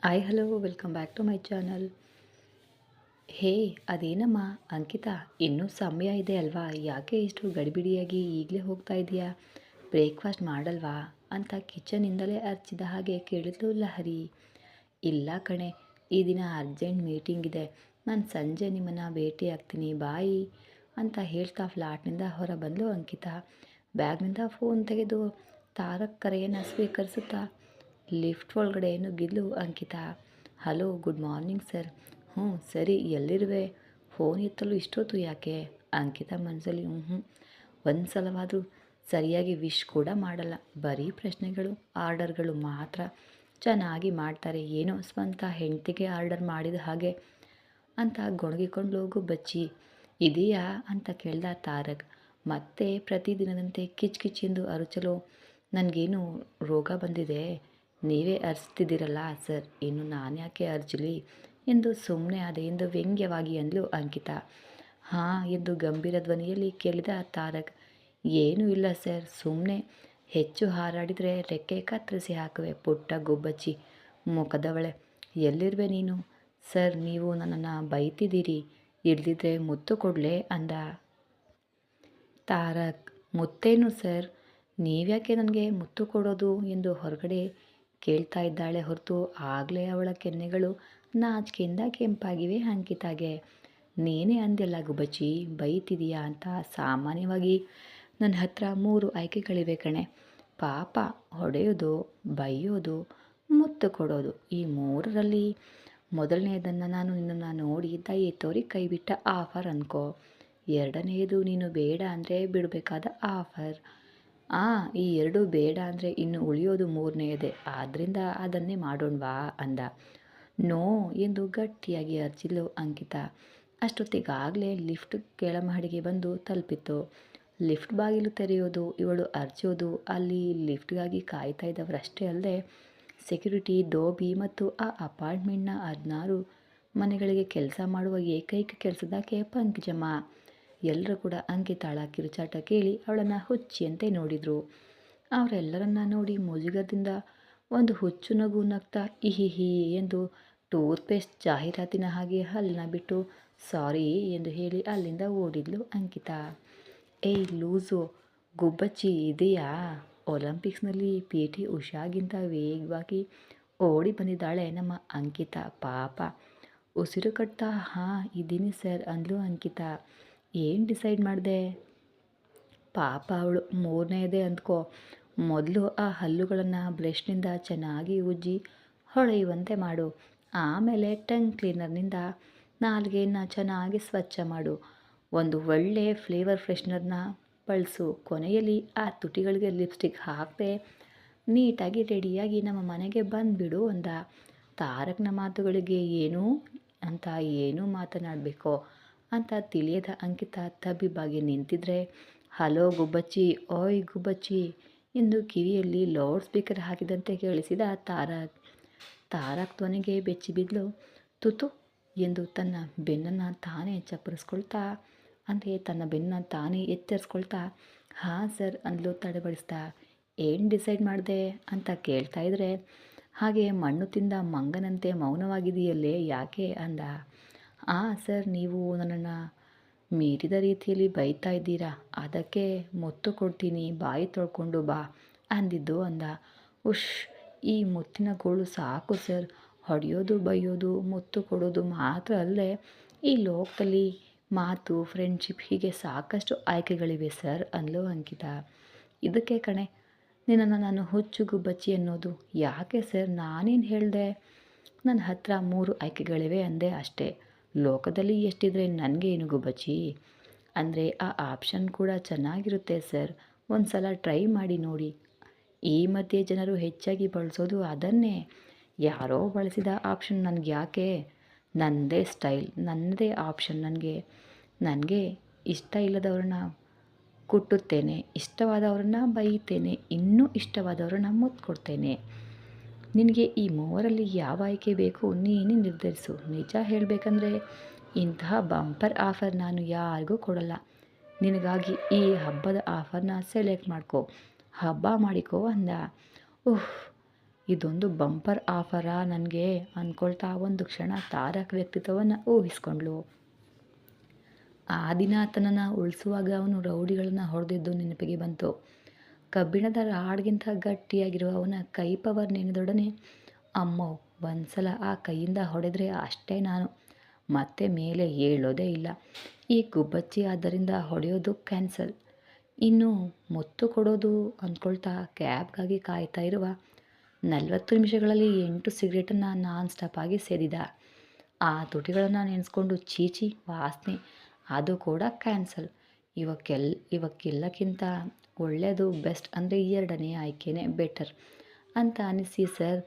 Hi hello welcome back to my channel. Hey ಅದೇನಮ್ಮ ಅಂಕಿತಾ, ಇನ್ನೂ ಸಮಯ ಇದೆ ಅಲ್ವಾ? ಯಾಕೆ ಇಷ್ಟು ಗಡಿಬಿಡಿಯಾಗಿ ಈಗಲೇ ಹೋಗ್ತಾ ಇದೆಯಾ? ಬ್ರೇಕ್ಫಾಸ್ಟ್ ಮಾಡಲ್ವಾ ಅಂತ ಕಿಚನಿಂದಲೇ ಅರ್ಚಿದ ಹಾಗೆ ಕೇಳಿದ್ಲು ಲಹರಿ. ಇಲ್ಲ ಕಣೆ, ಈ ದಿನ ಅರ್ಜೆಂಟ್ ಮೀಟಿಂಗ್ ಇದೆ, ನಾನು ಸಂಜೆ ನಿಮ್ಮನ್ನು ಭೇಟಿ ಆಗ್ತೀನಿ ಬಾಯಿ ಅಂತ ಹೇಳ್ತಾ ಫ್ಲಾಟ್ನಿಂದ ಹೊರ ಬಂದಳು ಅಂಕಿತಾ. ಬ್ಯಾಗ್ನಿಂದ ಫೋನ್ ತೆಗೆದು ತಾರಕ್ ಕರೆಯನ್ನು ಸ್ವೀಕರಿಸುತ್ತಾ ಲಿಫ್ಟ್ ಒಳಗಡೆ ನುಗ್ಗಿದ್ಲು Ankita. Hello, good morning sir. ಹ್ಞೂ ಸರಿ, ಎಲ್ಲಿರುವೆ? ಫೋನ್ ಎತ್ತಲು ಇಷ್ಟೊತ್ತು ಯಾಕೆ? ಅಂಕಿತಾ ಮನಸ್ಸಲ್ಲಿ ಒಂದು ಸಲವಾದರೂ ಸರಿಯಾಗಿ ವಿಶ್ ಕೂಡ ಮಾಡಲ್ಲ, ಬರೀ ಪ್ರಶ್ನೆಗಳು ಆರ್ಡರ್ಗಳು ಮಾತ್ರ ಚೆನ್ನಾಗಿ ಮಾಡ್ತಾರೆ, ಏನೋ ಸ್ವಂತ ಹೆಂಡತಿಗೆ ಆರ್ಡರ್ ಮಾಡಿದ ಹಾಗೆ ಅಂತ ಗೊಣಗಿಕೊಂಡು ಗುಬ್ಬಚ್ಚಿ. ಇದೆಯಾ ಅಂತ ಕೇಳ್ದ ತಾರಕ್. ಮತ್ತೆ ಪ್ರತಿದಿನದಂತೆ ಕಿಚ್ಕಿಚ್ಚೆಂದು ಅರಚಲು, ನನಗೇನು ರೋಗ ಬಂದಿದೆ, ನೀವೇ ಅರ್ಚ್ತಿದ್ದೀರಲ್ಲ ಸರ್, ಇನ್ನು ನಾನ್ಯಾಕೆ ಅರ್ಜಲಿ ಎಂದು ಸುಮ್ಮನೆ ಅದೇ ಎಂದು ವ್ಯಂಗ್ಯವಾಗಿ ಅಂದ್ಲು ಅಂಕಿತಾ. ಹಾಂ ಎಂದು ಗಂಭೀರ ಧ್ವನಿಯಲ್ಲಿ ಕೇಳಿದ ತಾರಕ್. ಏನೂ ಇಲ್ಲ ಸರ್, ಸುಮ್ಮನೆ ಹೆಚ್ಚು ಹಾರಾಡಿದರೆ ರೆಕ್ಕೆ ಕತ್ತರಿಸಿ ಹಾಕುವೆ ಪುಟ್ಟ ಗುಬ್ಬಚ್ಚಿ ಮುಖದವಳೆ. ಎಲ್ಲಿರುವೆ ನೀನು? ಸರ್, ನೀವು ನನ್ನನ್ನು ಬೈತಿದ್ದೀರಿ, ಇಲ್ದಿದ್ರೆ ಮುತ್ತು ಕೊಡಲೇ ಅಂದ ತಾರಕ್. ಮುತ್ತೇನು ಸರ್, ನೀವ್ಯಾಕೆ ನನಗೆ ಮುತ್ತು ಕೊಡೋದು ಎಂದು ಹೊರಗಡೆ ಕೇಳ್ತಾ ಇದ್ದಾಳೆ ಹೊರತು ಆಗಲೇ ಅವಳ ಕೆನ್ನೆಗಳು ನಾಚಿಕೆಯಿಂದ ಕೆಂಪಾಗಿವೆ ಅಂಕಿತಾಗೆ. ನೀನೇ ಅಂದೆಲ್ಲ ಗುಬ್ಬಚ್ಚಿ, ಬೈತಿದೀಯಾ ಅಂತ. ಸಾಮಾನ್ಯವಾಗಿ ನನ್ನ ಹತ್ರ 3 ಆಯ್ಕೆಗಳಿವೆ ಕಣೆ ಪಾಪ, ಹೊಡೆಯೋದು, ಬೈಯೋದು, ಮುತ್ತು ಕೊಡೋದು. ಈ 3ರಲ್ಲಿ ಮೊದಲನೆಯದನ್ನು ನಾನು ನಿನ್ನನ್ನು ನೋಡಿ ದಯೆ ತೋರಿ ಕೈಬಿಟ್ಟ ಆಫರ್ ಅಂದ್ಕೋ. ಎರಡನೆಯದು ನೀನು ಬೇಡ ಅಂದರೆ ಬಿಡಬೇಕಾದ ಆಫರ್. ಈ 2 ಬೇಡ ಅಂದರೆ ಇನ್ನು ಉಳಿಯೋದು 3ನೇಯದೇ, ಆದ್ದರಿಂದ ಅದನ್ನೇ ಮಾಡೋಣವಾ ಅಂದ. ನೋ ಎಂದು ಗಟ್ಟಿಯಾಗಿ ಅರ್ಚಿದ್ಲು ಅಂಕಿತಾ. ಅಷ್ಟೊತ್ತಿಗಾಗಲೇ ಲಿಫ್ಟ್ ಕೆಳಮಹಡಿಗೆ ಬಂದು ತಲುಪಿತ್ತು. ಲಿಫ್ಟ್ ಬಾಗಿಲು ತೆರೆಯೋದು, ಇವಳು ಅರ್ಚೋದು, ಅಲ್ಲಿ ಲಿಫ್ಟ್ಗಾಗಿ ಕಾಯ್ತಾ ಇದ್ದವರಷ್ಟೇ ಅಲ್ಲದೆ ಸೆಕ್ಯೂರಿಟಿ, ದೋಬಿ ಮತ್ತು ಆ ಅಪಾರ್ಟ್ಮೆಂಟ್ನ 16 ಮನೆಗಳಿಗೆ ಕೆಲಸ ಮಾಡುವ ಏಕೈಕ ಕೆಲಸದಾಕೆ ಪಂಕಜಮ್ಮ. ಎಲ್ಲರೂ ಕೂಡ ಅಂಕಿತಾಳ ಕಿರುಚಾಟ ಕೇಳಿ ಅವಳನ್ನು ಹುಚ್ಚಿಯಂತೆ ನೋಡಿದರು. ಅವರೆಲ್ಲರನ್ನ ನೋಡಿ ಮುಜುಗರದಿಂದ ಒಂದು ಹುಚ್ಚು ನಗು ನಗ್ತಾ ಇಹಿಹಿ ಎಂದು ಟೂತ್ಪೇಸ್ಟ್ ಜಾಹೀರಾತಿನ ಹಾಗೆ ಹಲ್ಲನ್ನ ಬಿಟ್ಟು ಸಾರಿ ಎಂದು ಹೇಳಿ ಅಲ್ಲಿಂದ ಓಡಿದ್ಲು ಅಂಕಿತಾ. ಏಯ್ ಲೂಸು ಗುಬ್ಬಚ್ಚಿ, ಇದೆಯಾ? ಒಲಿಂಪಿಕ್ಸ್ನಲ್ಲಿ PT ಉಷಾಗಿಂತ ವೇಗವಾಗಿ ಓಡಿ ಬಂದಿದ್ದಾಳೆ ನಮ್ಮ ಅಂಕಿತಾ. ಪಾಪ ಉಸಿರು ಕಟ್ತಾ ಹಾಂ ಇದ್ದೀನಿ ಸರ್ ಅಂದ್ಲು ಅಂಕಿತಾ. ಏನು ಡಿಸೈಡ್ ಮಾಡಿದೆ? ಪಾಪ ಅವಳು 3ನೇಯದೇ ಅಂದ್ಕೋ. ಮೊದಲು ಆ ಹಲ್ಲುಗಳನ್ನು ಬ್ರಷ್ನಿಂದ ಚೆನ್ನಾಗಿ ಉಜ್ಜಿ ಹೊಳೆಯುವಂತೆ ಮಾಡು, ಆಮೇಲೆ ಟಂಗ್ ಕ್ಲೀನರ್ನಿಂದ ನಾಲಿಗೆಯನ್ನು ಚೆನ್ನಾಗಿ ಸ್ವಚ್ಛ ಮಾಡು, ಒಂದು ಒಳ್ಳೆ ಫ್ಲೇವರ್ ಫ್ರೆಶ್ನರ್ನ ಬಳಸು, ಕೊನೆಯಲ್ಲಿ ಆ ತುಟಿಗಳಿಗೆ ಲಿಪ್ಸ್ಟಿಕ್ ಹಾಕದೆ ನೀಟಾಗಿ ರೆಡಿಯಾಗಿ ನಮ್ಮ ಮನೆಗೆ ಬಂದುಬಿಡು ಅಂದ. ತಾರಕ್ನ ಮಾತುಗಳಿಗೆ ಏನೂ ಮಾತನಾಡಬೇಕೋ ಅಂತ ತಿಳಿಯದ ಅಂಕಿತಾ ತಬ್ಬಿಬ್ಬಾಗಿ ನಿಂತಿದ್ರೆ, ಹಲೋ ಗುಬ್ಬಚ್ಚಿ, ಓಯ್ ಗುಬ್ಬಚ್ಚಿ ಎಂದು ಕಿವಿಯಲ್ಲಿ ಲೌಡ್ ಸ್ಪೀಕರ್ ಹಾಕಿದಂತೆ ಕೇಳಿಸಿದ ತಾರಕ್ ಧ್ವನಿಗೆ ಬೆಚ್ಚಿಬಿದ್ಲು. ತುತು ಎಂದು ತನ್ನ ಬೆನ್ನನ್ನು ತಾನೇ ಚಪ್ಪರಿಸ್ಕೊಳ್ತಾ ತನ್ನ ಬೆನ್ನನ್ನು ತಾನೇ ಎಚ್ಚರಿಸ್ಕೊಳ್ತಾ ಹಾಂ ಸರ್ ಅಂದ್ಲು ತಡಬಡಿಸ್ತಾ. ಏನು ಡಿಸೈಡ್ ಮಾಡಿದೆ ಅಂತ ಕೇಳ್ತಾ ಇದ್ರೆ ಹಾಗೆ ಮಣ್ಣು ತಿಂದ ಮಂಗನಂತೆ ಮೌನವಾಗಿದೆಯಲ್ಲೇ, ಯಾಕೆ ಅಂದ. ಸರ್, ನೀವು ನನ್ನನ್ನು ಮೀರಿದ ರೀತಿಯಲ್ಲಿ ಬೈತಾ ಇದ್ದೀರಾ, ಅದಕ್ಕೆ ಮುತ್ತು ಕೊಡ್ತೀನಿ, ಬಾಯಿ ತೊಳ್ಕೊಂಡು ಬಾ ಅಂದಿದ್ದು ಅಂದ. ಉಶ್, ಈ ಮುತ್ತಿನ ಗೋಳು ಸಾಕು ಸರ್, ಹೊಡೆಯೋದು, ಬೈಯೋದು, ಮುತ್ತು ಕೊಡೋದು ಮಾತ್ರ ಅಲ್ಲದೆ ಈ ಲೋಕದಲ್ಲಿ ಮಾತು, ಫ್ರೆಂಡ್ಶಿಪ್ ಹೀಗೆ ಸಾಕಷ್ಟು ಆಯ್ಕೆಗಳಿವೆ ಸರ್ ಅಂದ್ಲು ಅಂಕಿತಾ. ಇದಕ್ಕೆ ಕಣೆ ನಿನ್ನನ್ನು ನಾನು ಹುಚ್ಚು ಗುಬ್ಬಚ್ಚಿ ಅನ್ನೋದು. ಯಾಕೆ ಸರ್, ನಾನೇನು ಹೇಳಿದೆ? ನನ್ನ ಹತ್ರ 3 ಆಯ್ಕೆಗಳಿವೆ ಅಂದೆ ಅಷ್ಟೇ. ಲೋಕದಲ್ಲಿ ಎಷ್ಟಿದ್ರೆ ನನಗೆ ಏನು ಗುಬ್ಬಚ್ಚಿ? ಅಂದರೆ ಆ ಆಪ್ಷನ್ ಕೂಡ ಚೆನ್ನಾಗಿರುತ್ತೆ ಸರ್, ಒಂದು ಸಲ ಟ್ರೈ ಮಾಡಿ ನೋಡಿ. ಈ ಮಧ್ಯೆ ಜನರು ಹೆಚ್ಚಾಗಿ ಬಳಸೋದು ಅದನ್ನೇ. ಯಾರೋ ಬಳಸಿದ ಆಪ್ಷನ್ ನನಗೆ ಯಾಕೆ? ನನ್ನದೇ ಸ್ಟೈಲ್, ನನ್ನದೇ ಆಪ್ಷನ್. ನನಗೆ ಇಷ್ಟ ಇಲ್ಲದವ್ರನ್ನ ಕುಟ್ಟುತ್ತೇನೆ, ಇಷ್ಟವಾದವ್ರನ್ನ ಬೈತೇನೆ, ಇನ್ನೂ ಇಷ್ಟವಾದವ್ರನ್ನ ಮುತ್ತು ಕೊಡ್ತೇನೆ. ನಿನಗೆ ಈ 3ರಲ್ಲಿ ಯಾವ ಆಯ್ಕೆ ಬೇಕು ನೀನೇ ನಿರ್ಧರಿಸು. ನಿಜ ಹೇಳಬೇಕಂದ್ರೆ ಇಂತಹ ಬಂಪರ್ ಆಫರ್ ನಾನು ಯಾರಿಗೂ ಕೊಡಲ್ಲ. ನಿನಗಾಗಿ ಈ ಹಬ್ಬದ ಆಫರ್ನ ಸೆಲೆಕ್ಟ್ ಮಾಡ್ಕೊ, ಹಬ್ಬ ಮಾಡಿಕೋ ಅಂದ. ಇದೊಂದು ಬಂಪರ್ ಆಫರಾ ನನಗೆ ಅಂದ್ಕೊಳ್ತಾ ಒಂದು ಕ್ಷಣ ತಾರಕ್ ವ್ಯಕ್ತಿತ್ವವನ್ನು ಊಹಿಸ್ಕೊಂಡ್ಳು. ಆ ದಿನ ಆತನನ್ನು ಉಳಿಸುವಾಗ ಅವನು ರೌಡಿಗಳನ್ನು ಹೊಡೆದಿದ್ದು ನೆನಪಿಗೆ ಬಂತು. ಕಬ್ಬಿಣದ ರಾಡ್ಗಿಂತ ಗಟ್ಟಿಯಾಗಿರುವ ಅವನ ಕೈ ಪವರ್ ನೆನೆದೊಡನೆ, ಅಮ್ಮೋ, ಒಂದ್ಸಲ ಆ ಕೈಯಿಂದ ಹೊಡೆದ್ರೆ ಅಷ್ಟೇ ನಾನು, ಮತ್ತೆ ಮೇಲೆ ಹೇಳೋದೇ ಇಲ್ಲ. ಈ ಗುಬ್ಬಚ್ಚಿ ಆದ್ದರಿಂದ ಹೊಡೆಯೋದು ಕ್ಯಾನ್ಸಲ್. ಇನ್ನು ಮುತ್ತು ಕೊಡೋದು ಅಂದ್ಕೊಳ್ತಾ ಕ್ಯಾಬ್ಗಾಗಿ ಕಾಯ್ತಾ ಇರುವ 40 ನಿಮಿಷಗಳಲ್ಲಿ 8 ಸಿಗರೇಟನ್ನು ನಾನ್ ಸ್ಟಾಪ್ ಆಗಿ ಸೇದಿದ. ಆ ತುಟಿಗಳನ್ನು ನೆನೆಸ್ಕೊಂಡು ಚೀಚಿ ವಾಸನೆ, ಅದು ಕೂಡ ಕ್ಯಾನ್ಸಲ್. ಇವಕ್ಕೆಲ್ಲಕ್ಕಿಂತ ಒಳ್ಳೆಯದು ಬೆಸ್ಟ್ ಅಂದರೆ 2ನೇ ಆಯ್ಕೆನೇ ಬೆಟರ್ ಅಂತ ಅನಿಸಿ, ಸರ್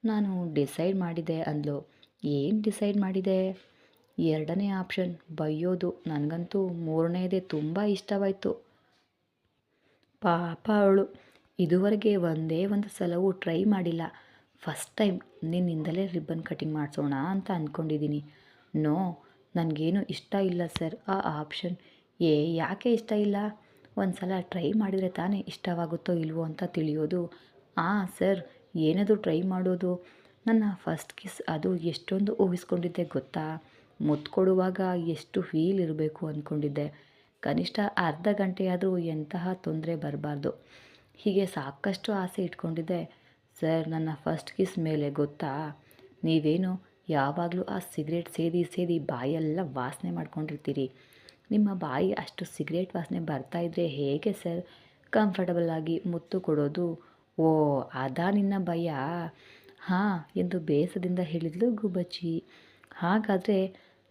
ನಾನು ಡಿಸೈಡ್ ಮಾಡಿದೆ ಅಂದ್ಲು. ಏನು ಡಿಸೈಡ್ ಮಾಡಿದೆ? 2ನೇ ಆಪ್ಷನ್ ಬೈಯೋದು. ನನಗಂತೂ 3ನೇದೇ ತುಂಬ ಇಷ್ಟವಾಯಿತು. ಪಾಪ ಅವಳು ಇದುವರೆಗೆ ಒಂದೇ ಒಂದು ಸಲವೂ ಟ್ರೈ ಮಾಡಿಲ್ಲ. ಫಸ್ಟ್ ಟೈಮ್ ನಿನ್ನಿಂದಲೇ ರಿಬ್ಬನ್ ಕಟಿಂಗ್ ಮಾಡಿಸೋಣ ಅಂತ ಅಂದ್ಕೊಂಡಿದ್ದೀನಿ. ನೋ, ನನಗೇನು ಇಷ್ಟ ಇಲ್ಲ ಸರ್ ಆ ಆಪ್ಷನ್. ಯಾಕೆ ಇಷ್ಟ ಇಲ್ಲ? ಒಂದು ಸಲ ಟ್ರೈ ಮಾಡಿದರೆ ತಾನೇ ಇಷ್ಟವಾಗುತ್ತೋ ಇಲ್ವೋ ಅಂತ ತಿಳಿಯೋದು. ಸರ್, ಏನದು ಟ್ರೈ ಮಾಡೋದು? ನನ್ನ ಫಸ್ಟ್ ಕಿಸ್ ಅದು ಎಷ್ಟೊಂದು ಊಹಿಸ್ಕೊಂಡಿದ್ದೆ ಗೊತ್ತಾ? ಮುತ್ತು ಕೊಡುವಾಗ ಎಷ್ಟು ಫೀಲ್ ಇರಬೇಕು ಅಂದ್ಕೊಂಡಿದ್ದೆ. ಕನಿಷ್ಠ ಅರ್ಧ ಗಂಟೆಯಾದರೂ ಎಂತಹ ತೊಂದರೆ ಬರಬಾರ್ದು, ಹೀಗೆ ಸಾಕಷ್ಟು ಆಸೆ ಇಟ್ಕೊಂಡಿದ್ದೆ. ಸರ್, ನನ್ನ ಫಸ್ಟ್ ಕಿಸ್ ಮೇಲೆ ಗೊತ್ತಾ, ನೀವೇನು ಯಾವಾಗಲೂ ಆ ಸಿಗರೇಟ್ ಸೇದಿ ಬಾಯೆಲ್ಲ ವಾಸನೆ ಮಾಡ್ಕೊಂಡಿರ್ತೀರಿ. ನಿಮ್ಮ ಬಾಯಿ ಅಷ್ಟು ಸಿಗರೇಟ್ ವಾಸನೆ ಬರ್ತಾಯಿದ್ರೆ ಹೇಗೆ ಸರ್ ಕಂಫರ್ಟಬಲ್ ಆಗಿ ಮುತ್ತು ಕೊಡೋದು? ಓ, ಅದಾ ನಿನ್ನ ಭಯ? ಹಾಂ ಎಂದು ಬೇಸದಿಂದ ಹೇಳಿದ್ಲು ಗುಬ್ಬಚ್ಚಿ. ಹಾಗಾದರೆ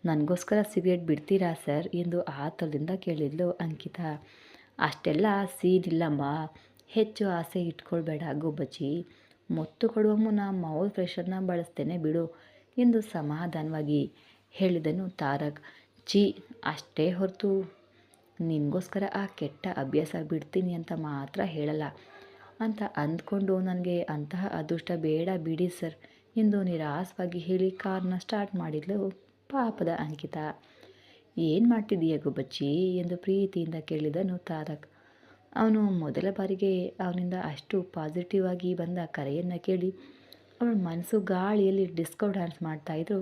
ನನಗೋಸ್ಕರ ಸಿಗರೇಟ್ ಬಿಡ್ತೀರಾ ಸರ್ ಎಂದು ಆತರದಿಂದ ಕೇಳಿದ್ಲು ಅಂಕಿತಾ. ಅಷ್ಟೆಲ್ಲ ಸೀನಿಲ್ಲಮ್ಮ, ಹೆಚ್ಚು ಆಸೆ ಇಟ್ಕೊಳ್ಬೇಡ ಗುಬ್ಬಚ್ಚಿ. ಮುತ್ತು ಕೊಡುವ ಮುನ್ನ ಮೌತ್ ಫ್ರೆಶರ್ನ ಬಳಸ್ತೇನೆ ಬಿಡು ಎಂದು ಸಮಾಧಾನವಾಗಿ ಹೇಳಿದನು ತಾರಕ್. ಅಷ್ಟೇ ಹೊರತು ನಿನಗೋಸ್ಕರ ಆ ಕೆಟ್ಟ ಅಭ್ಯಾಸ ಬಿಡ್ತೀನಿ ಅಂತ ಮಾತ್ರ ಹೇಳಲ್ಲ ಅಂತ ಅಂದ್ಕೊಂಡು ನನಗೆ ಅಂತಹ ಅದೃಷ್ಟ ಬೇಡ ಬಿಡಿ ಸರ್ ಎಂದು ನಿರಾಸವಾಗಿ ಹೇಳಿ ಕಾರ್ನ ಸ್ಟಾರ್ಟ್ ಮಾಡಿದ್ಲು ಪಾಪದ ಅಂಕಿತಾ. ಏನು ಮಾಡ್ತಿದ್ದೀಯ ಗುಬ್ಬಚ್ಚಿ ಎಂದು ಪ್ರೀತಿಯಿಂದ ಕೇಳಿದನು ತಾರಕ್. ಅವನು ಮೊದಲ ಬಾರಿಗೆ ಅವನಿಂದ ಅಷ್ಟು ಪಾಸಿಟಿವ್ ಆಗಿ ಬಂದ ಕರೆಯನ್ನು ಕೇಳಿ ಅವಳ ಮನಸ್ಸು ಗಾಳಿಯಲ್ಲಿ ಡಿಸ್ಕೋ ಡ್ಯಾನ್ಸ್ ಮಾಡ್ತಾಯಿದ್ರು.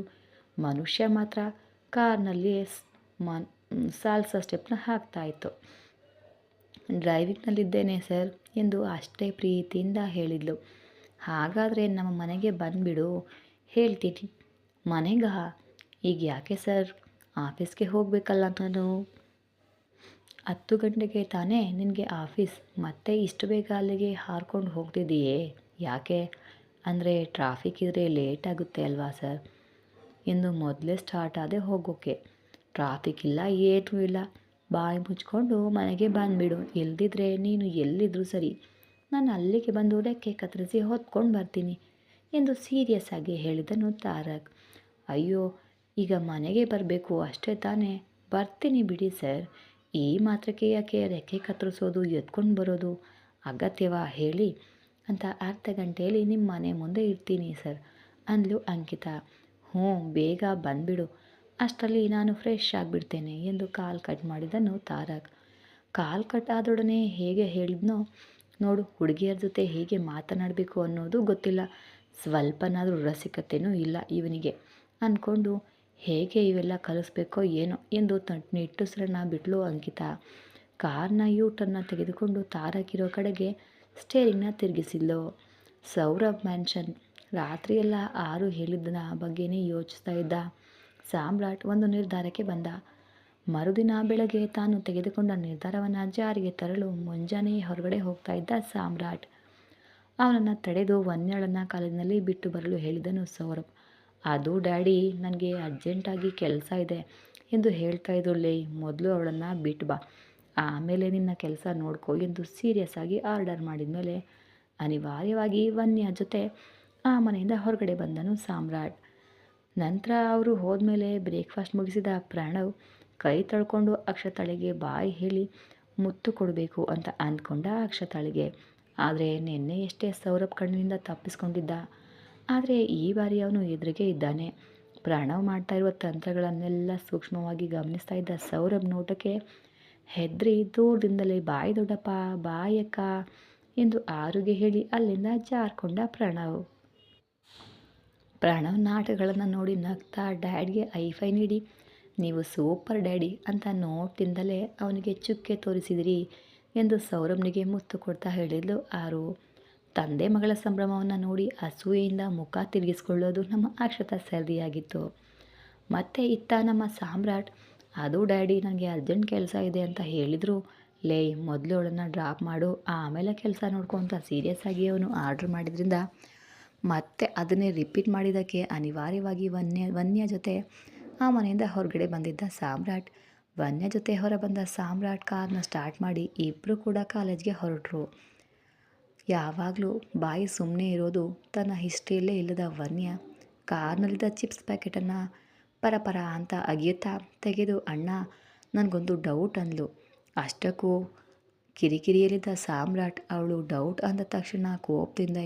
ಮನುಷ್ಯ ಮಾತ್ರ ಕಾರ್ನಲ್ಲಿಯೇ ಸಾಲ್ಸಾ ಸ್ಟೆಪ್ನ ಹಾಕ್ತಾಯಿತ್ತು. ಡ್ರೈವಿಂಗ್ನಲ್ಲಿದ್ದೇನೆ ಸರ್ ಎಂದು ಅಷ್ಟೇ ಪ್ರೀತಿಯಿಂದ ಹೇಳಿದ್ಲು. ಹಾಗಾದರೆ ನಮ್ಮ ಮನೆಗೆ ಬಂದುಬಿಡು, ಹೇಳ್ತೀನಿ. ಮನೆಗಾ? ಈಗ ಯಾಕೆ ಸರ್? ಆಫೀಸ್ಗೆ ಹೋಗಬೇಕಲ್ಲ ನಾನು. 10 ಗಂಟೆಗೆ ತಾನೇ ನಿನಗೆ ಆಫೀಸ್, ಮತ್ತೆ ಇಷ್ಟು ಬೇಗ ಅಲ್ಲಿಗೆ ಹಾರ್ಕೊಂಡು ಹೋಗ್ತಿದ್ದೀಯೇ ಯಾಕೆ? ಅಂದರೆ ಟ್ರಾಫಿಕ್ ಇದ್ದರೆ ಲೇಟ್ ಆಗುತ್ತೆ ಅಲ್ವಾ ಸರ್ ಎಂದು ಮೊದಲೇ ಸ್ಟಾರ್ಟ್ ಆದೆ ಹೋಗೋಕ್ಕೆ. ಟ್ರಾಫಿಕ್ ಇಲ್ಲ, ಏನೂ ಇಲ್ಲ, ಬಾಯಿ ಮುಚ್ಕೊಂಡು ಮನೆಗೆ ಬಂದುಬಿಡು. ಇಲ್ದಿದ್ರೆ ನೀನು ಎಲ್ಲಿದ್ದರೂ ಸರಿ, ನಾನು ಅಲ್ಲಿಗೆ ಬಂದು ರೆಕ್ಕೆ ಕತ್ತರಿಸಿ ಹೊತ್ಕೊಂಡು ಬರ್ತೀನಿ ಎಂದು ಸೀರಿಯಸ್ ಆಗಿ ಹೇಳಿದನು ತಾರಕ್. ಅಯ್ಯೋ, ಈಗ ಮನೆಗೆ ಬರಬೇಕು ಅಷ್ಟೇ ತಾನೇ, ಬರ್ತೀನಿ ಬಿಡಿ ಸರ್. ಈ ಮಾತ್ರಕ್ಕೆ ಯಾಕೆ ರೆಕ್ಕೆ ಕತ್ತರಿಸೋದು, ಎತ್ಕೊಂಡು ಬರೋದು ಅಗತ್ಯವಾ ಹೇಳಿ ಅಂತ ಅರ್ಧ ಗಂಟೆಯಲ್ಲಿ ನಿಮ್ಮ ಮನೆ ಮುಂದೆ ಇರ್ತೀನಿ ಸರ್ ಅಂದ್ಲು ಅಂಕಿತಾ. ಬೇಗ ಬಂದುಬಿಡು, ಅಷ್ಟರಲ್ಲಿ ನಾನು ಫ್ರೆಶ್ ಆಗಿಬಿಡ್ತೇನೆ ಎಂದು ಕಾಲ್ ಕಟ್ ಮಾಡಿದನು ತಾರಕ್. ಕಾಲ್ ಕಟ್ ಆದೊಡನೆ ಹೇಗೆ ಹೇಳಿದ್ನೋ ನೋಡು, ಹುಡುಗಿಯರ ಜೊತೆ ಹೇಗೆ ಮಾತನಾಡಬೇಕು ಅನ್ನೋದು ಗೊತ್ತಿಲ್ಲ, ಸ್ವಲ್ಪನಾದರೂ ರಸಿಕತೆಯೂ ಇಲ್ಲ ಇವನಿಗೆ ಅಂದ್ಕೊಂಡು ಹೇಗೆ ಇವೆಲ್ಲ ಕಲಿಸ್ಬೇಕೋ ಏನೋ ಎಂದು ನಿಟ್ಟುಸಿರನ್ನ ಬಿಟ್ಲು ಅಂಕಿತಾ. ಕಾರ್ನ ಯೂಟರ್ನ ತೆಗೆದುಕೊಂಡು ತಾರಕ್ ಇರೋ ಕಡೆಗೆ ಸ್ಟೇರಿಂಗ್ನ ತಿರುಗಿಸಿದ್ಲು. ಸೌರಭ್ ಮ್ಯಾನ್ಷನ್. ರಾತ್ರಿಯೆಲ್ಲ ಆರು ಹೇಳಿದ್ದನ ಬಗ್ಗೆನೇ ಯೋಚಿಸ್ತಾ ಇದ್ದ ಸಾಮ್ರಾಟ್ ಒಂದು ನಿರ್ಧಾರಕ್ಕೆ ಬಂದ. ಮರುದಿನ ಬೆಳಗ್ಗೆ ತಾನು ತೆಗೆದುಕೊಂಡ ನಿರ್ಧಾರವನ್ನು ಜಾರಿಗೆ ತರಲು ಮುಂಜಾನೆ ಹೊರಗಡೆ ಹೋಗ್ತಾ ಇದ್ದ ಸಾಮ್ರಾಟ್. ಅವನನ್ನು ತಡೆದು ವನ್ಯಾಳನ್ನು ಕಾಲೇಜಿನಲ್ಲಿ ಬಿಟ್ಟು ಬರಲು ಹೇಳಿದನು ಸೌರಭ್. ಅದು ಡ್ಯಾಡಿ, ನನಗೆ ಅರ್ಜೆಂಟಾಗಿ ಕೆಲಸ ಇದೆ ಎಂದು ಹೇಳ್ತಾ ಇದ್ರಲ್ಲೇ, ಮೊದಲು ಅವಳನ್ನು ಬಿಟ್ಟು ಬಾ, ಆಮೇಲೆ ನಿನ್ನ ಕೆಲಸ ನೋಡ್ಕೋ ಎಂದು ಸೀರಿಯಸ್ ಆಗಿ ಆರ್ಡರ್ ಮಾಡಿದ ಮೇಲೆ ಅನಿವಾರ್ಯವಾಗಿ ವನ್ಯ ಜೊತೆ ಆ ಮನೆಯಿಂದ ಹೊರಗಡೆ ಬಂದನು ಸಾಮ್ರಾಟ್. ನಂತರ ಅವರು ಹೋದ್ಮೇಲೆ ಬ್ರೇಕ್ಫಾಸ್ಟ್ ಮುಗಿಸಿದ ಪ್ರಣವ್ ಕೈ ತಳ್ಕೊಂಡು ಅಕ್ಷತಾಳಿಗೆ ಬಾಯಿ ಹೇಳಿ ಮುತ್ತು ಕೊಡಬೇಕು ಅಂತ ಅಂದ್ಕೊಂಡ ಅಕ್ಷತಾಳಿಗೆ. ಆದರೆ ನಿನ್ನೆಯಷ್ಟೇ ಸೌರಭ್ ಕಣ್ಣಿನಿಂದ ತಪ್ಪಿಸ್ಕೊಂಡಿದ್ದ. ಆದರೆ ಈ ಬಾರಿ ಅವನು ಎದುರಿಗೆ ಇದ್ದಾನೆ. ಪ್ರಣವ್ ಮಾಡ್ತಾ ಇರುವ ತಂತ್ರಗಳನ್ನೆಲ್ಲ ಸೂಕ್ಷ್ಮವಾಗಿ ಗಮನಿಸ್ತಾ ಇದ್ದ ಸೌರಭ್ ನೋಟಕ್ಕೆ ಹೆದ್ರಿ ದೂರದಿಂದಲೇ ಬಾಯಿ ದೊಡ್ಡಪ್ಪ, ಬಾಯಕ್ಕ ಎಂದು ಆರುಗೆ ಹೇಳಿ ಅಲ್ಲಿಂದ ಜಾರ್ಕೊಂಡ ಪ್ರಣವ್. ಪ್ರಣವ್ ನಾಟಕಗಳನ್ನು ನೋಡಿ ನಗ್ತಾ ಡ್ಯಾಡ್ಗೆ ಐಫೈ ನೀಡಿ ನೀವು ಸೂಪರ್ ಡ್ಯಾಡಿ ಅಂತ ನೋಡ್ತಿಂದಲೇ ಅವನಿಗೆ ಚುಕ್ಕೆ ತೋರಿಸಿದಿರಿ ಎಂದು ಸೌರಭ್ನಿಗೆ ಮುತ್ತು ಕೊಡ್ತಾ ಹೇಳಿದ್ಲು ಆರು. ತಂದೆ ಮಗಳ ಸಂಭ್ರಮವನ್ನು ನೋಡಿ ಅಸೂಯೆಯಿಂದ ಮುಖ ತಿರುಗಿಸ್ಕೊಳ್ಳೋದು ನಮ್ಮ ಅಕ್ಷತಾ ಸರ್ದಿಯಾಗಿತ್ತು. ಮತ್ತೆ ಇತ್ತ ನಮ್ಮ ಸಾಮ್ರಾಟ್, ಅದು ಡ್ಯಾಡಿ ನನಗೆ ಅರ್ಜೆಂಟ್ ಕೆಲಸ ಇದೆ ಅಂತ ಹೇಳಿದ್ರು, ಲೇ ಮೊದಲು ಅವಳನ್ನು ಡ್ರಾಪ್ ಮಾಡು ಆಮೇಲೆ ಕೆಲಸ ನೋಡ್ಕೊಂತ ಸೀರಿಯಸ್ ಆಗಿ ಅವನು ಆರ್ಡ್ರ್ ಮಾಡಿದ್ರಿಂದ ಮತ್ತೆ ಅದನ್ನೇ ರಿಪೀಟ್ ಮಾಡಿದ್ದಕ್ಕೆ ಅನಿವಾರ್ಯವಾಗಿ ವನ್ಯ ಜೊತೆ ಆ ಮನೆಯಿಂದ ಹೊರಗಡೆ ಬಂದಿದ್ದ ಸಾಮ್ರಾಟ್. ವನ್ಯ ಜೊತೆ ಹೊರ ಬಂದ ಸಾಮ್ರಾಟ್ ಕಾರ್ನ ಸ್ಟಾರ್ಟ್ ಮಾಡಿ ಇಬ್ಬರು ಕೂಡ ಕಾಲೇಜ್ಗೆ ಹೊರಟರು. ಯಾವಾಗಲೂ ಬಾಯಿ ಸುಮ್ಮನೆ ಇರೋದು ತನ್ನ ಹಿಸ್ಟ್ರಿಯಲ್ಲೇ ಇಲ್ಲದ ವನ್ಯ ಕಾರ್ನಲ್ಲಿದ್ದ ಚಿಪ್ಸ್ ಪ್ಯಾಕೆಟನ್ನು ಪರ ಅಂತ ಅಗಿಯುತ್ತಾ ತೆಗೆದು, ಅಣ್ಣ ನನಗೊಂದು ಡೌಟ್ ಅಂದ್ಲು. ಅಷ್ಟಕ್ಕೂ ಕಿರಿಕಿರಿಯಲ್ಲಿದ್ದ ಸಾಮ್ರಾಟ್ ಅವಳು ಡೌಟ್ ಅಂದ ತಕ್ಷಣ ಕೋಪದಿಂದ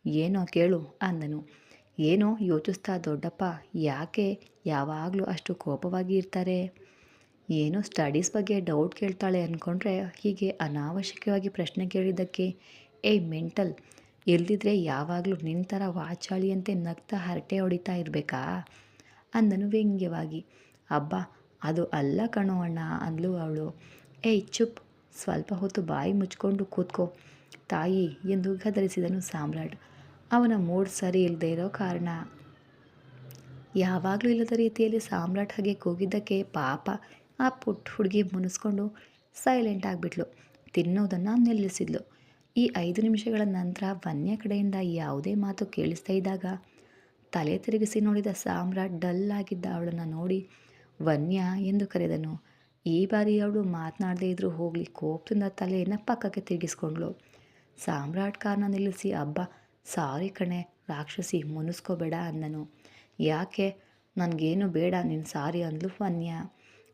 ಏನೋ ಕೇಳು ಅಂದನು. ಏನೋ ಯೋಚಿಸ್ತಾ ದೊಡ್ಡಪ್ಪ ಯಾಕೆ ಯಾವಾಗಲೂ ಅಷ್ಟು ಕೋಪವಾಗಿ ಇರ್ತಾರೆ? ಏನೋ ಸ್ಟಡೀಸ್ ಬಗ್ಗೆ ಡೌಟ್ ಕೇಳ್ತಾಳೆ ಅಂದ್ಕೊಂಡ್ರೆ ಹೀಗೆ ಅನಾವಶ್ಯಕವಾಗಿ ಪ್ರಶ್ನೆ ಕೇಳಿದ್ದಕ್ಕೆ ಮೆಂಟಲ್ ಇಲ್ದಿದ್ರೆ ಯಾವಾಗಲೂ ನಿನ್ನ ಥರ ವಾಚಾಳಿಯಂತೆ ನಗ್ತಾ ಹರಟೆ ಹೊಡಿತಾ ಇರಬೇಕಾ ಅಂದನು ವ್ಯಂಗ್ಯವಾಗಿ. ಅಬ್ಬಾ ಅದು ಅಲ್ಲ ಕಣೋ ಅಣ್ಣ ಅಂದ್ಲು ಅವಳು. ಚುಪ್, ಸ್ವಲ್ಪ ಹೊತ್ತು ಬಾಯಿ ಮುಚ್ಕೊಂಡು ಕೂತ್ಕೋ ತಾಯಿ ಎಂದು ಗದರಿಸಿದನು ಸಾಮ್ರಾಟ್. ಅವನ ಮೂಡ್ ಸರಿ ಇಲ್ಲದೆ ಇರೋ ಕಾರಣ. ಯಾವಾಗಲೂ ಇಲ್ಲದ ರೀತಿಯಲ್ಲಿ ಸಾಮ್ರಾಟ್ ಹಾಗೆ ಕೂಗಿದ್ದಕ್ಕೆ ಪಾಪ ಆ ಪುಟ್ಟ ಹುಡುಗಿ ಮುನಿಸ್ಕೊಂಡು ಸೈಲೆಂಟ್ ಆಗಿಬಿಟ್ಲು. ತಿನ್ನೋದನ್ನು ನಿಲ್ಲಿಸಿದ್ಲು. ಈ 5 ನಿಮಿಷಗಳ ನಂತರ ವನ್ಯ ಕಡೆಯಿಂದ ಯಾವುದೇ ಮಾತು ಕೇಳಿಸ್ತಾ ಇದ್ದಾಗ ತಲೆ ತಿರುಗಿಸಿ ನೋಡಿದ ಸಾಮ್ರಾಟ್ ಡಲ್ ಆಗಿದ್ದ ಅವಳನ್ನು ನೋಡಿ ವನ್ಯ ಎಂದು ಕರೆದನು. ಈ ಬಾರಿ ಅವಳು ಮಾತನಾಡದೇ ಇದ್ರೂ ಹೋಗಲಿ ಕೋಪದಿಂದ ತಲೆಯನ್ನು ಪಕ್ಕಕ್ಕೆ ತಿರುಗಿಸ್ಕೊಂಡ್ಳು. ಸಾಮ್ರಾಟ್ ಕಾರ್ನ ನಿಲ್ಲಿಸಿ, ಅಬ್ಬಾ ಸಾರಿ ಕಣೆ ರಾಕ್ಷಸಿ, ಮುನಿಸ್ಕೋಬೇಡ ಅಂದನು. ಯಾಕೆ, ನನಗೇನು ಬೇಡ ನಿನ್ನ ಸಾರಿ ಅಂದ್ಲು ವನ್ಯ.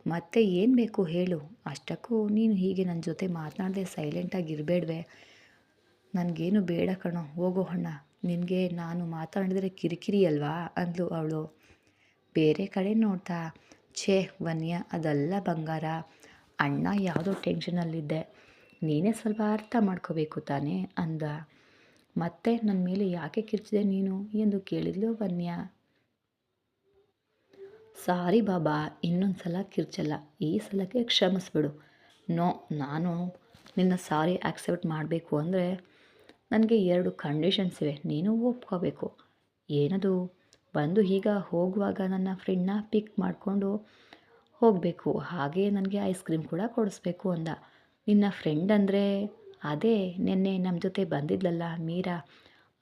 ಮತ್ತೆ ಏನು ಬೇಕು ಹೇಳು, ಅಷ್ಟಕ್ಕೂ ನೀನು ಹೀಗೆ ನನ್ನ ಜೊತೆ ಮಾತನಾಡದೆ ಸೈಲೆಂಟಾಗಿ ಇರಬೇಡ್ವೆ? ನನಗೇನು ಬೇಡ ಕಣೋ, ಹೋಗೋ ಅಣ್ಣ, ನಿನಗೆ ನಾನು ಮಾತಾಡಿದರೆ ಕಿರಿಕಿರಿ ಅಲ್ವಾ ಅಂದ್ಲು ಅವಳು ಬೇರೆ ಕಡೆ ನೋಡ್ತಾ. ಛೇ ವನ್ಯ, ಅದಲ್ಲ ಬಂಗಾರ, ಅಣ್ಣ ಯಾವುದೋ ಟೆನ್ಷನಲ್ಲಿದ್ದೆ, ನೀನೇ ಸ್ವಲ್ಪ ಅರ್ಥ ಮಾಡ್ಕೋಬೇಕು ತಾನೇ ಅಂದ. ಮತ್ತೆ ನನ್ನ ಮೇಲೆ ಯಾಕೆ ಕಿರ್ಚಿದೆ ನೀನು ಎಂದು ಕೇಳಿದ್ಲು ವನ್ಯ. ಸಾರಿ ಬಾಬಾ, ಇನ್ನೊಂದು ಸಲ ಕಿರ್ಚಲ್ಲ, ಈ ಸಲಕ್ಕೆ ಕ್ಷಮಿಸ್ಬಿಡು. ನೋ, ನಾನು ನಿನ್ನ ಸಾರಿ ಆಕ್ಸೆಪ್ಟ್ ಮಾಡಬೇಕು ಅಂದರೆ ನನಗೆ 2 ಕಂಡೀಷನ್ಸ್ ಇವೆ, ನೀನು ಒಪ್ಕೋಬೇಕು. ಏನದು? ಬಂದು ಈಗ ಹೋಗುವಾಗ ನನ್ನ ಫ್ರೆಂಡ್ನ ಪಿಕ್ ಮಾಡಿಕೊಂಡು ಹೋಗಬೇಕು, ಹಾಗೆ ನನಗೆ ಐಸ್ ಕ್ರೀಮ್ ಕೂಡ ಕೊಡಿಸ್ಬೇಕು ಅಂದ. ನಿನ್ನ ಫ್ರೆಂಡ್ ಅಂದರೆ ಅದೇ ನಿನ್ನೆ ನಮ್ಮ ಜೊತೆ ಬಂದಿದ್ಲಲ್ಲ ಮೀರಾ,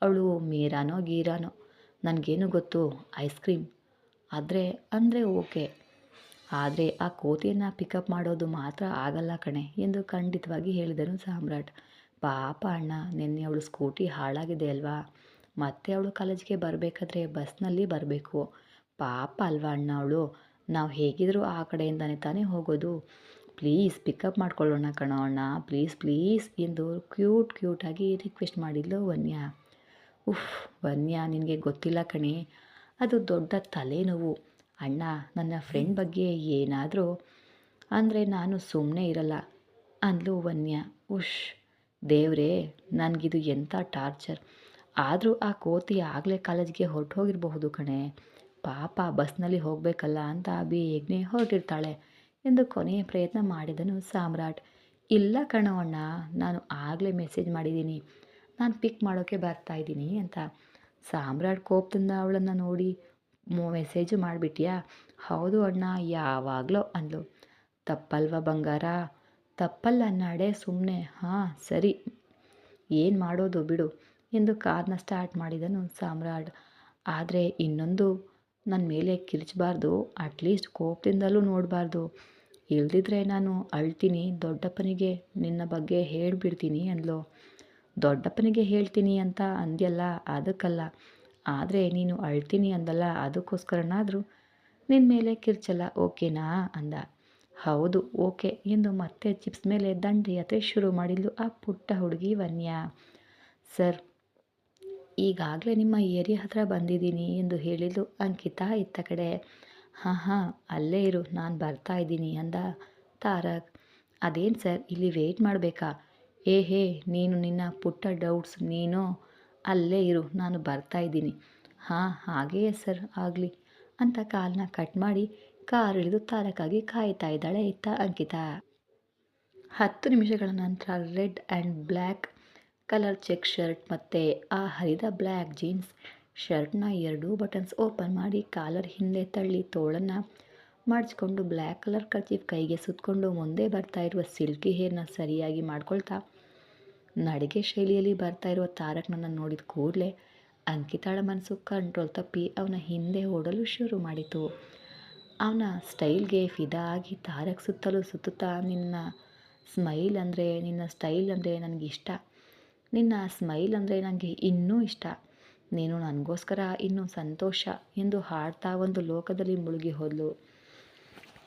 ಅವಳು ಮೀರಾನೋ ಗೀರಾನೋ ನನಗೇನು ಗೊತ್ತು. ಐಸ್ ಕ್ರೀಮ್ ಅಂದರೆ ಓಕೆ, ಆದರೆ ಆ ಕೋತಿಯನ್ನು ಪಿಕಪ್ ಮಾಡೋದು ಮಾತ್ರ ಆಗಲ್ಲ ಕಣೆ ಎಂದು ಖಂಡಿತವಾಗಿ ಹೇಳಿದನು ಸಾಮ್ರಾಟ್. ಪಾಪ ಅಣ್ಣ, ನಿನ್ನೆ ಅವಳು ಸ್ಕೂಟಿ ಹಾಳಾಗಿದೆ ಅಲ್ವಾ, ಮತ್ತೆ ಅವಳು ಕಾಲೇಜಿಗೆ ಬರಬೇಕಾದ್ರೆ ಬಸ್ನಲ್ಲಿ ಬರಬೇಕು. ಪಾಪ ಅಲ್ವಾ ಅಣ್ಣ ಅವಳು, ನಾವು ಹೇಗಿದ್ದರೂ ಆ ಕಡೆಯಿಂದನೇ ತಾನೇ ಹೋಗೋದು. ಪ್ಲೀಸ್ ಪಿಕಪ್ ಮಾಡ್ಕೊಳ್ಳೋಣ ಕಣೋ ಅಣ್ಣ, ಪ್ಲೀಸ್ ಎಂದು ಕ್ಯೂಟಾಗಿ ರಿಕ್ವೆಸ್ಟ್ ಮಾಡಿದ್ಲು ವನ್ಯ. ಉಫ್ ವನ್ಯ, ನಿನಗೆ ಗೊತ್ತಿಲ್ಲ ಕಣೆ, ಅದು ದೊಡ್ಡ ತಲೆನೋವು. ಅಣ್ಣ, ನನ್ನ ಫ್ರೆಂಡ್ ಬಗ್ಗೆ ಏನಾದರೂ ಅಂದರೆ ನಾನು ಸುಮ್ಮನೆ ಇರಲ್ಲ ಅಂದ್ಲು ವನ್ಯ. ಉಶ್ ದೇವ್ರೇ, ನನಗಿದು ಎಂಥ ಟಾರ್ಚರ್. ಆದರೂ ಆ ಕೋತಿ ಆಗಲೇ ಕಾಲೇಜ್ಗೆ ಹೊರಟೋಗಿರಬಹುದು ಕಣೆ, ಪಾಪ ಬಸ್ನಲ್ಲಿ ಹೋಗಬೇಕಲ್ಲ ಅಂತ ಬೇಗನೆ ಹೊರಟಿರ್ತಾಳೆ ಎಂದು ಕೊನೆಯ ಪ್ರಯತ್ನ ಮಾಡಿದನು ಸಾಮ್ರಾಟ್. ಇಲ್ಲ ಕಣೋ ಅಣ್ಣ, ನಾನು ಆಗಲೇ ಮೆಸೇಜ್ ಮಾಡಿದ್ದೀನಿ, ನಾನು ಪಿಕ್ ಮಾಡೋಕ್ಕೆ ಬರ್ತಾಯಿದ್ದೀನಿ ಅಂತ. ಸಾಮ್ರಾಟ್ ಕೋಪದಿಂದ ಅವಳನ್ನು ನೋಡಿ, ಮೆಸೇಜು ಮಾಡಿಬಿಟ್ಯಾ? ಹೌದು ಅಣ್ಣ, ಯಾವಾಗಲೋ ಅಂದ್ಲು. ತಪ್ಪಲ್ವ ಬಂಗಾರ? ತಪ್ಪಲ್ಲ ನಾಡೆ, ಸುಮ್ಮನೆ. ಹಾಂ ಸರಿ, ಏನು ಮಾಡೋದು ಬಿಡು ಎಂದು ಕಾರ್ನ ಸ್ಟಾರ್ಟ್ ಮಾಡಿದನು ಸಾಮ್ರಾಟ್. ಆದರೆ ಇನ್ನೊಂದು, ನನ್ನ ಮೇಲೆ ಕಿರ್ಚಬಾರ್ದು, ಅಟ್ಲೀಸ್ಟ್ ಕೋಪದಿಂದಲೂ ನೋಡಬಾರ್ದು, ಇಲ್ದಿದ್ರೆ ನಾನು ಅಳ್ತೀನಿ, ದೊಡ್ಡಪ್ಪನಿಗೆ ನಿನ್ನ ಬಗ್ಗೆ ಹೇಳಿಬಿಡ್ತೀನಿ ಅಂದ್ಲು. ದೊಡ್ಡಪ್ಪನಿಗೆ ಹೇಳ್ತೀನಿ ಅಂತ ಅಂದ್ಯಲ್ಲ, ಅದಕ್ಕಲ್ಲ, ಆದರೆ ನೀನು ಅಳ್ತೀನಿ ಅಂದಲ್ಲ, ಅದಕ್ಕೋಸ್ಕರನಾದರೂ ನಿನ್ನ ಮೇಲೆ ಕಿರ್ಚಲ್ಲ, ಓಕೆನಾ ಅಂದ. ಹೌದು ಓಕೆ ಎಂದು ಮತ್ತೆ ಚಿಪ್ಸ್ ಮೇಲೆ ದಂಡಯಾತ್ರೆ ಶುರು ಮಾಡಿದ್ಲು ಆ ಪುಟ್ಟ ಹುಡುಗಿ ವನ್ಯ. ಸರ್, ಈಗಾಗಲೇ ನಿಮ್ಮ ಏರಿಯಾ ಹತ್ರ ಬಂದಿದ್ದೀನಿ ಎಂದು ಹೇಳಿದ್ಲು ಅಂಕಿತಾ ಇತ್ತ ಕಡೆ. ಹಾಂ ಅಲ್ಲೇ ಇರು, ನಾನು ಬರ್ತಾ ಇದ್ದೀನಿ ಅಂದ ತಾರಕ್. ಅದೇನು ಸರ್, ಇಲ್ಲಿ ವೆಯ್ಟ್ ಮಾಡಬೇಕಾ? ಹೇ ನೀನು ನಿನ್ನ ಪುಟ್ಟ ಡೌಟ್ಸ್, ನೀನು ಅಲ್ಲೇ ಇರು, ನಾನು ಬರ್ತಾ ಇದ್ದೀನಿ. ಹಾಂ ಹಾಗೆಯೇ ಸರ್ ಆಗಲಿ ಅಂತ ಕಾಲನ್ನ ಕಟ್ ಮಾಡಿ ಕಾರ್ ಇಳಿದು ತಾರಕ್ಕಾಗಿ ಕಾಯ್ತಾ ಇದ್ದಾಳೆ ಇತ್ತ ಅಂಕಿತಾ. 10 ನಿಮಿಷಗಳ ನಂತರ red and black colour check shirt ಮತ್ತು ಆ ಹರಿದ ಬ್ಲ್ಯಾಕ್ ಜೀನ್ಸ್ ಶರ್ಟ್ನ ಎರಡೂ ಬಟನ್ಸ್ ಓಪನ್ ಮಾಡಿ ಕಾಲರ್ ಹಿಂದೆ ತಳ್ಳಿ ತೋಳನ್ನು ಮಾಡಿಸ್ಕೊಂಡು ಬ್ಲ್ಯಾಕ್ ಕಲರ್ ಕರ್ಚೀಫ್ ಕೈಗೆ ಸುತ್ತಕೊಂಡು ಮುಂದೆ ಬರ್ತಾ ಇರುವ ಸಿಲ್ಕಿ ಹೇರ್ನ ಸರಿಯಾಗಿ ಮಾಡ್ಕೊಳ್ತಾ ನಡಿಗೆ ಶೈಲಿಯಲ್ಲಿ ಬರ್ತಾ ಇರುವ ತಾರಕ್ನನ್ನು ನೋಡಿದ ಕೂಡಲೇ ಅಂಕಿತಾಳ ಮನಸ್ಸು ಕಂಟ್ರೋಲ್ ತಪ್ಪಿ ಅವನ ಹಿಂದೆ ಓಡಲು ಶುರು ಮಾಡಿತು. ಅವನ ಸ್ಟೈಲ್ಗೆ ಫಿದಾ ಆಗಿ ತಾರಕ್ ಸುತ್ತಲೂ ಸುತ್ತುತ್ತಾ ನಿನ್ನ ಸ್ಟೈಲ್ ಅಂದರೆ ನನಗಿಷ್ಟ, ನಿನ್ನ ಸ್ಮೈಲ್ ಅಂದರೆ ನನಗೆ ಇನ್ನೂ ಇಷ್ಟ, ನೀನು ನನಗೋಸ್ಕರ ಇನ್ನೂ ಸಂತೋಷ ಎಂದು ಹಾಡ್ತಾ ಒಂದು ಲೋಕದಲ್ಲಿ ಮುಳುಗಿ ಹೋದ್ಲು.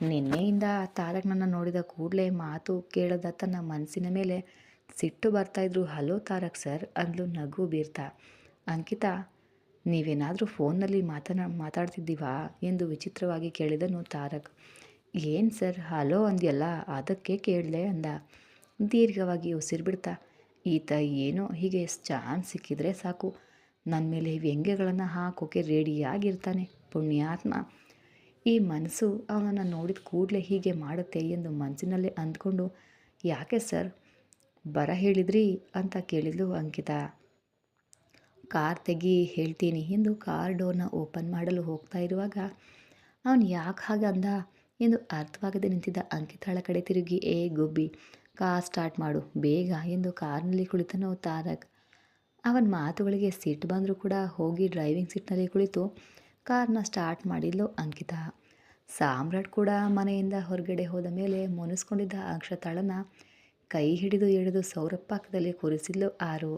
ನಿನ್ನೆಯಿಂದ ತಾರಕ್ನನ್ನು ನೋಡಿದ ಕೂಡಲೇ ಮಾತು ಕೇಳದ ತನ್ನ ಮನಸ್ಸಿನ ಮೇಲೆ ಸಿಟ್ಟು ಬರ್ತಾಯಿದ್ರು. ಹಲೋ ತಾರಕ್ ಸರ್ ಅಂದ್ಲು ನಗು ಬೀರ್ತಾ. ಅಂಕಿತಾ, ನೀವೇನಾದರೂ ಫೋನ್ನಲ್ಲಿ ಮಾತಾಡ್ತಿದ್ದೀವಾ ಎಂದು ವಿಚಿತ್ರವಾಗಿ ಕೇಳಿದನು ತಾರಕ್. ಏನು ಸರ್ ಹಲೋ ಅಂದ್ಯಲ್ಲ ಅದಕ್ಕೆ ಕೇಳಿದೆ ಅಂದ ದೀರ್ಘವಾಗಿ ಉಸಿರು ಬಿಡ್ತಾ. ಈತ ಏನೋ ಹೀಗೆ ಚಾನ್ಸ್ ಸಿಕ್ಕಿದ್ರೆ ಸಾಕು ನನ್ನ ಮೇಲೆ ವ್ಯಂಗ್ಯಗಳನ್ನು ಹಾಕೋಕೆ ರೆಡಿಯಾಗಿರ್ತಾನೆ ಪುಣ್ಯಾತ್ಮ. ಈ ಮನಸ್ಸು ಅವನನ್ನು ನೋಡಿದ ಕೂಡಲೇ ಹೀಗೆ ಮಾಡುತ್ತೆ ಎಂದು ಮನಸ್ಸಿನಲ್ಲೇ ಅಂದ್ಕೊಂಡು ಯಾಕೆ ಸರ್ ಬರ ಹೇಳಿದ್ರಿ ಅಂತ ಕೇಳಿದ್ಲು ಅಂಕಿತಾ. ಕಾರ್ ತೆಗಿ ಹೇಳ್ತೀನಿ ಎಂದು ಕಾರ್ ಡೋರ್ನ ಓಪನ್ ಮಾಡಲು ಹೋಗ್ತಾ ಇರುವಾಗ ಅವನು ಯಾಕೆ ಹಾಗಂದ ಎಂದು ಅರ್ಥವಾಗದೆ ನಿಂತಿದ್ದ ಅಂಕಿತಾಳ ಕಡೆ ತಿರುಗಿ ಏ ಗುಬ್ಬಿ ಕಾರ್ ಸ್ಟಾರ್ಟ್ ಮಾಡು ಬೇಗ ಎಂದು ಕಾರ್ನಲ್ಲಿ ಕುಳಿತನು ತಾರಕ್. ಅವನ ಮಾತುಗಳಿಗೆ ಸಿಟ್ಟು ಬಂದರೂ ಕೂಡ ಹೋಗಿ ಡ್ರೈವಿಂಗ್ ಸೀಟ್ನಲ್ಲಿ ಕುಳಿತು ಕಾರ್ನ ಸ್ಟಾರ್ಟ್ ಮಾಡಿದ್ಲು ಅಂಕಿತಾ. ಸಾಮ್ರಾಟ್ ಕೂಡ ಮನೆಯಿಂದ ಹೊರಗಡೆ ಹೋದ ಮೇಲೆ ಮುನಿಸ್ಕೊಂಡಿದ್ದ ಅಕ್ಷತಾಳನ್ನು ಕೈ ಹಿಡಿದು ಎಳೆದು ಸೌರಭ್ ಪಕ್ಕದಲ್ಲಿ ಕೂರಿಸಿದ್ಲು ಆರು.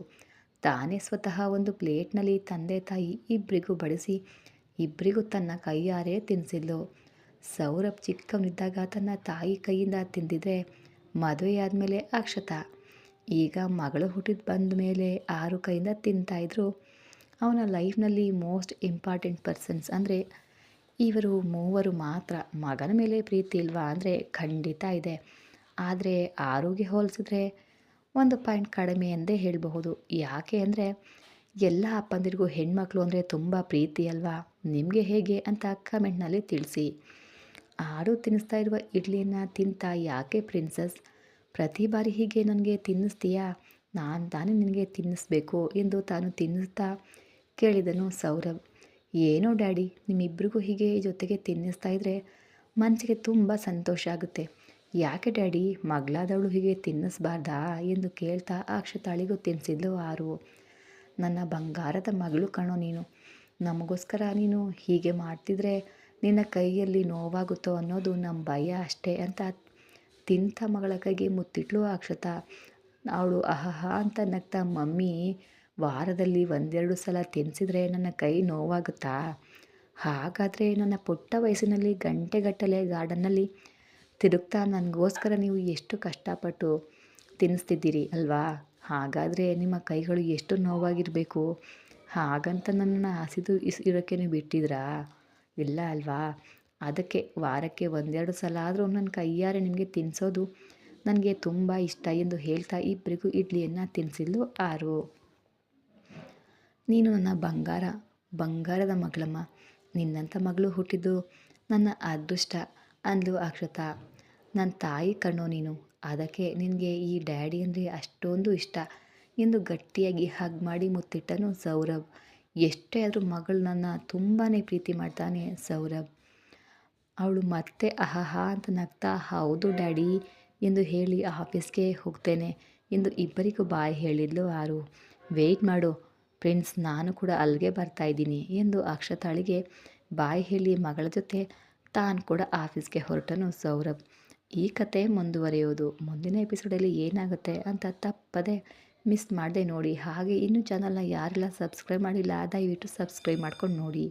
ತಾನೇ ಸ್ವತಃ ಒಂದು ಪ್ಲೇಟ್ನಲ್ಲಿ ತಂದೆ ತಾಯಿ ಇಬ್ಬರಿಗೂ ಬಡಿಸಿ ಇಬ್ಬರಿಗೂ ತನ್ನ ಕೈಯಾರೆ ತಿನ್ನಿಸಿದ್ಲು. ಸೌರಭ್ ಚಿಕ್ಕವನಿದ್ದಾಗ ತನ್ನ ತಾಯಿ ಕೈಯಿಂದ ತಿಂದಿದ್ರೆ ಮದುವೆಯಾದಮೇಲೆ ಅಕ್ಷತಾ, ಈಗ ಮಗಳು ಹುಟ್ಟಿದ ಬಂದ ಮೇಲೆ ಆರು ಕೈಯಿಂದ ತಿಂತಾಯಿದ್ರು. ಅವನ ಲೈಫ್ನಲ್ಲಿ ಮೋಸ್ಟ್ ಇಂಪಾರ್ಟೆಂಟ್ ಪರ್ಸನ್ಸ್ ಅಂದರೆ ಇವರು ಮೂವರು ಮಾತ್ರ. ಮಗನ ಮೇಲೆ ಪ್ರೀತಿ ಇಲ್ವಾ ಅಂದರೆ ಖಂಡಿತ ಇದೆ, ಆದರೆ ಆರೋಗ್ಯ ಹೋಲಿಸಿದ್ರೆ 1 ಪಾಯಿಂಟ್ ಕಡಿಮೆ ಎಂದೇ ಹೇಳಬಹುದು. ಯಾಕೆ ಅಂದರೆ ಎಲ್ಲ ಅಪ್ಪಂದಿರಿಗೂ ಹೆಣ್ಮಕ್ಳು ಅಂದರೆ ತುಂಬ ಪ್ರೀತಿ ಅಲ್ವಾ, ನಿಮಗೆ ಹೇಗೆ ಅಂತ ಕಮೆಂಟ್ನಲ್ಲಿ ತಿಳಿಸಿ. ಆರು ತಿನ್ನಿಸ್ತಾ ಇರುವ ಇಡ್ಲಿಯನ್ನು ತಿಂತ ಯಾಕೆ ಪ್ರಿನ್ಸಸ್ ಪ್ರತಿ ಬಾರಿ ಹೀಗೆ ನನಗೆ ತಿನ್ನಿಸ್ತೀಯಾ, ನಾನು ತಾನೇ ನಿನಗೆ ತಿನ್ನಿಸ್ಬೇಕು ಎಂದು ತಾನು ತಿನ್ನಿಸ್ತಾ ಕೇಳಿದನು ಸೌರಭ್. ಏನೋ ಡ್ಯಾಡಿ ನಿಮ್ಮಿಬ್ಬರಿಗೂ ಹೀಗೆ ಜೊತೆಗೆ ತಿನ್ನಿಸ್ತಾ ಇದ್ದರೆ ಮನಸ್ಸಿಗೆ ತುಂಬ ಸಂತೋಷ ಆಗುತ್ತೆ. ಯಾಕೆ ಡ್ಯಾಡಿ ಮಗಳಾದವಳು ಹೀಗೆ ತಿನ್ನಿಸ್ಬಾರ್ದಾ ಎಂದು ಕೇಳ್ತಾ ಅಕ್ಷತಾಳಿಗೂ ತಿನ್ನಿಸಿದ್ಲು ಆರು. ನನ್ನ ಬಂಗಾರದ ಮಗಳು ಕಣೋ ನೀನು, ನಮಗೋಸ್ಕರ ನೀನು ಹೀಗೆ ಮಾಡ್ತಿದ್ರೆ ನಿನ್ನ ಕೈಯಲ್ಲಿ ನೋವಾಗುತ್ತೋ ಅನ್ನೋದು ನಮ್ಮ ಭಯ ಅಷ್ಟೇ ಅಂತ ತಿಂತ ಮಗಳ ಕೈಗೆ ಮುತ್ತಿಟ್ಲು ಅಕ್ಷತಾ. ಅವಳು ಅಹಹ ಅಂತ ನಗ್ತಾ ಮಮ್ಮಿ ವಾರದಲ್ಲಿ 1-2 ಸಲ ತಿನ್ನಿಸಿದ್ರೆ ನನ್ನ ಕೈ ನೋವಾಗುತ್ತಾ, ಹಾಗಾದರೆ ನನ್ನ ಪುಟ್ಟ ವಯಸ್ಸಿನಲ್ಲಿ ಗಂಟೆಗಟ್ಟಲೆ ಗಾರ್ಡನ್ನಲ್ಲಿ ತಿರುಗ್ತಾ ನನಗೋಸ್ಕರ ನೀವು ಎಷ್ಟು ಕಷ್ಟಪಟ್ಟು ತಿನ್ನಿಸ್ತಿದ್ದೀರಿ ಅಲ್ವಾ, ಹಾಗಾದರೆ ನಿಮ್ಮ ಕೈಗಳು ಎಷ್ಟು ನೋವಾಗಿರಬೇಕು, ಹಾಗಂತ ನನ್ನನ್ನು ಹಸಿದು ಇರೋಕ್ಕೆ ನೀವು ಬಿಟ್ಟಿದ್ರಾ, ಇಲ್ಲ ಅಲ್ವಾ, ಅದಕ್ಕೆ ವಾರಕ್ಕೆ 1-2 ಸಲ ಆದರೂ ನನ್ನ ಕೈಯಾರೆ ನಿಮಗೆ ತಿನ್ನಿಸೋದು ನನಗೆ ತುಂಬ ಇಷ್ಟ ಎಂದು ಹೇಳ್ತಾ ಇಬ್ಬರಿಗೂ ಇಡ್ಲಿಯನ್ನು ತಿನ್ನಿಸಿದ್ಲು ಆರು. ನೀನು ನನ್ನ ಬಂಗಾರದ ಮಗಳಮ್ಮ, ನಿನ್ನಂಥ ಮಗಳು ಹುಟ್ಟಿದ್ದು ನನ್ನ ಅದೃಷ್ಟ ಅಂದ್ಲು ಅಕ್ಷತಾ. ನನ್ನ ತಾಯಿ ಕಣ್ಣೋ ನೀನು, ಅದಕ್ಕೆ ನಿನಗೆ ಈ ಡ್ಯಾಡಿ ಅಂದರೆ ಅಷ್ಟೊಂದು ಇಷ್ಟ ಎಂದು ಗಟ್ಟಿಯಾಗಿ ಹಗ್ ಮಾಡಿ ಮುತ್ತಿಟ್ಟನು ಸೌರಭ್. ಎಷ್ಟೇ ಆದರೂ ಮಗಳು ನನ್ನ ತುಂಬಾ ಪ್ರೀತಿ ಮಾಡ್ತಾನೆ ಸೌರಭ್. ಅವಳು ಮತ್ತೆ ಅಹಹ ಅಂತ ನಗ್ತಾ ಹೌದು ಡ್ಯಾಡಿ ಎಂದು ಹೇಳಿ ಆಫೀಸ್ಗೆ ಹೋಗ್ತೇನೆ ಎಂದು ಇಬ್ಬರಿಗೂ ಬಾಯ್ ಹೇಳಿದ್ಲು ಆರು. ವೆಯ್ಟ್ ಮಾಡು ಪ್ರಿನ್ಸ್, ನಾನು ಕೂಡ ಅಲ್ಲಿಗೆ ಬರ್ತಾಯಿದ್ದೀನಿ ಎಂದು ಅಕ್ಷತಾಳಿಗೆ ಬಾಯ್ ಹೇಳಿ ಮಗಳ ಜೊತೆ ತಾನು ಕೂಡ ಆಫೀಸ್ಗೆ ಹೊರಟನು ಸೌರಭ್. ಈ ಕತೆ ಮುಂದುವರಿಯೋದು ಮುಂದಿನ ಎಪಿಸೋಡಲ್ಲಿ ಏನಾಗುತ್ತೆ ಅಂತ ತಪ್ಪದೆ ಮಿಸ್ ಮಾಡದೆ ನೋಡಿ. ಹಾಗೆ ಇನ್ನೂ ಚಾನಲ್ನ ಯಾರೆಲ್ಲ ಸಬ್ಸ್ಕ್ರೈಬ್ ಮಾಡಿಲ್ಲ ದಯವಿಟ್ಟು ಸಬ್ಸ್ಕ್ರೈಬ್ ಮಾಡ್ಕೊಂಡು ನೋಡಿ.